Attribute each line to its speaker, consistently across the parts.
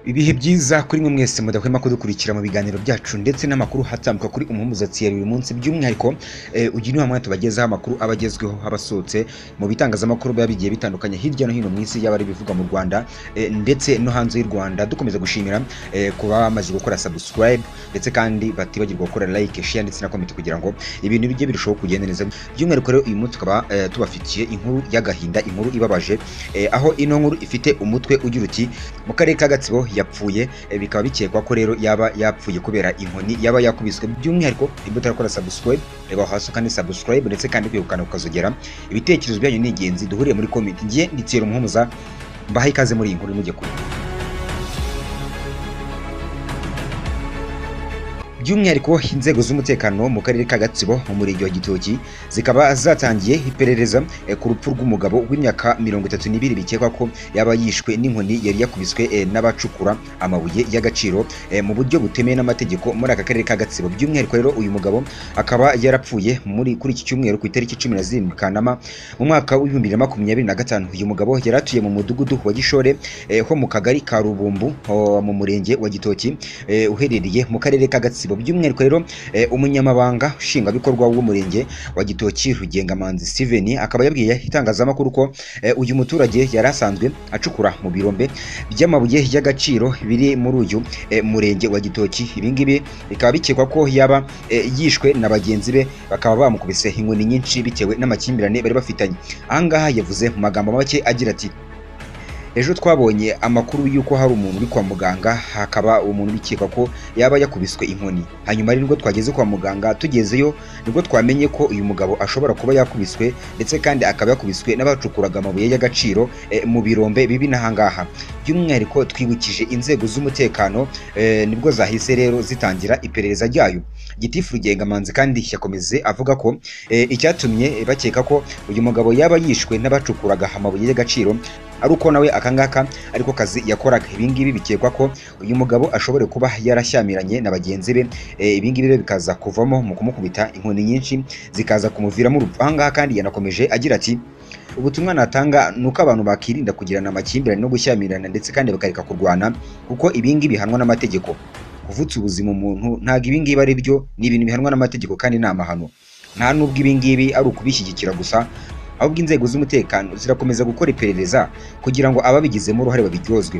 Speaker 1: Ibihe byiza kuri mwe mwese mudahwema kudukurikira mu biganiro byacu ndetse n'amakuru hatambuka kuri umuhumuza uyu munsi by'umwihariko uyu ni hamwe tubagezaho amakuru abagezweho abasohotse mu bitangazamakuru biba bigiye bitandukanye hirya no hino mu isi yaba ari bivuga mu Rwanda ndetse no hanze y'u Rwanda. Dukomeza gushimira kuba bamaze gukora subscribe ndetse kandi batibagirwa gukora like, share ndetse na comment kugira ngo ibintu bijye birushaho kugenda neza. By'umwihariko rero uyu munsi tukaba tubafitiye inkuru y'agahinda, inkuru ibabaje, aho ino nkuru ifite umutwe ugira uti mu karere ka Gatsibo yapfuye. Bikaba bikekwa ko rero yaba yapfuye kubera inkoni yaba yakubiswe. By'umwihariko imbuto yakora subscribe, reba hasi kandi subscribe ndetse kandi kwihukana ukazogera. Ibitekerezo byanyu ni ingenzi, duhuriye muri comment. Ngiye nditsira umuhumuza, mbaha ikaze muri iyi nkuru mujye kure. By'umwihariko inzego z'umutekano mu karere ka Gatsibo mu murenge wa Gitoki zikaba zatangiye iperereza ku rupfu rw'umugabo w'imyaka 32 bikekwa ko yaba yishwe n'inkoni yari yakubiswe n'abacukura amabuye y'agaciro mu buryo butemeye n'amategeko muri aka karere ka Gatsibo. By'umwihariko rero uyu mugabo akaba yarapfuye kuri iki cyumweru ku itariki 17 Kanama mu mwaka wa 2025. Uyu mugabo yaratuye mu mudugudu wa Gishore ho mu kagari ka Rubumbu mu murenge wa Gitoki uherereye mu karere ka Gatsibo. By'umwihariko rero umunyamabanga nshingwabikorwa w'umurenge wa Gitoki Rugengamanzi Steven akaba yabwiye itangazamakuru ko uyu muturage yari asanzwe acukura mu birombe by'amabuye y'agaciro biri muri uyu murenge wa Gitoki. Ibingibi bikaba bikekwa ko yaba yishwe na bagenzi be, bakaba bamukubise inkoni nyinshi bitewe n'amakimbirane bari bafitanye. Ahangaha yavuze mu magambo make agira ati: ejo twabonye amakuru y'uko hari umuntu uri kwa muganga, hakaba umuntu bikeka ko yaba yakubiswe inkoni. Hanyuma nibwo twageze kwa muganga, tugezeyo nibwo twamenye ko uyu mugabo ashobora kuba yakubiswe ndetse kandi akaba yakubiswe n'abacukuraga amabuye y'agaciro mu birombe bibi n'ahangaha. By'umwihariko twibukije inzego z'umutekano nibwo zahise rero zitangira iperereza ryayo. Gitifu Rugengamanzi kandi yakomeze avuga ko icyatumye bakeka ko uyu mugabo yaba yishwe n'abacukuraga amabuye y'agaciro ari uko nawe akangaka ariko kazi yakoraga. Ibingibi bikekwa ko uyu mugabo ashobore kuba yarashyamiranye na bagenzi be, ibingibi rero bikaza kuvamo mu kumukubita inkoni nyinshi zikaza kumuviramo urupfu. Ahangaha kandi yanakomeje agira ati: ubutumwa natanga nuko abantu bakirinda kugirana amakimbirane no gushyamirana ndetse kandi bakareka kurwana, kuko ibingibi bihanwa n'amategeko. Kuvutsa ubuzima umuntu ntago ibingibi ari byo, ni ibintu bihanwa n'amategeko kandi ni amahano. Nta nubwo ibingibi ari ukubishyigikira gusa, ahubwo inzego z'umutekano zirakomeza gukora iperereza kugira ngo ababigizemo uruhare babiryozwe.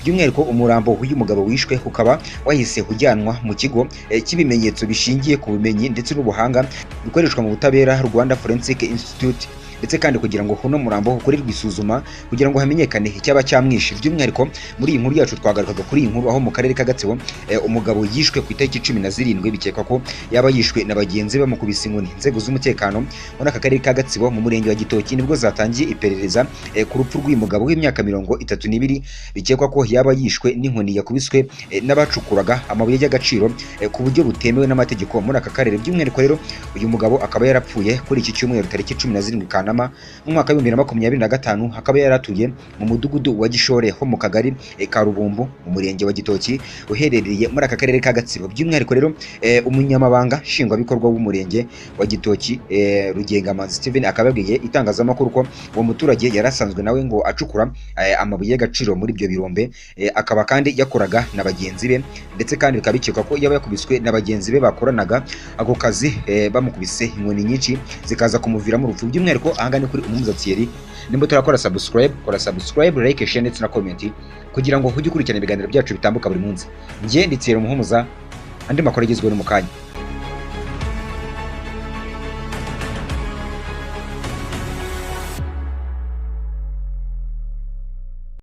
Speaker 1: By'umwihariko umurambo w'uyu mugabo wishwe ukaba wahise ujyanwa mu kigo cy'ibimenyetso bishingiye ku bumenyi ndetse n'ubuhanga bikoreshwa mu butabera Rwanda Forensic Institute, ndetse kandi kugira ngo uno murambo ukorerwe isuzuma kugira ngo hamenyekane icyaba cyamwishe. By'umwihariko muri iyi nkuru yacu twagarukaga kuri iyi nkuru aho mu karere ka Gatsibo umugabo yishwe ku itariki 17 bikekwa ko yaba yishwe na bagenzi be bamukubise inkoni. Inzego z'umutekano muri aka karere ka Gatsibo mu murenge wa Gitoki nibwo zatangiye iperereza ku rupfu rw'uyu mugabo w'imyaka 32 bikekwa ko yaba yishwe n'inkoni yakubiswe n'abacukuraga amabuye y'agaciro ku buryo butemewe n'amategeko muri aka karere. By'umwihariko rero uyu mugabo akaba yarapfuye kuri iki cyumweru tariki 17 Kanama mu mwaka wa 2025. Hakaba yaratuye mu mudugudu wa Gishore ho mu kagari ka Rubumbu mu murenge wa Gitoki uherereye muri aka karere ka Gatsibo. By'umwihariko rero umunyamabanga nshingwabikorwa w'umurenge wa Gitoki Rugengamanzi Steven akaba yabwiye itangazamakuru ko uwo muturage yarasanzwe nawe ngo acukura amabuye y'agaciro muri ibyo birombe, akaba kandi yakoraga na bagenzi be ndetse kandi bikaba bikekwa ko yaba yakubiswe na bagenzi be bakoranaga ako kazi, bamukubise inkoni nyinshi zikaza kumuviramo urupfu. By'umwihariko ahangane kuri umuhumuza Thierry, nimba turakora subscribe, kora subscribe, like, share ndetse na comment kugira ngo ujye ukurikirana ibiganiro byacu bitambuka buri munsi. Ngiye nditsira umuhumuza, andi makuru agezweho mu kanya.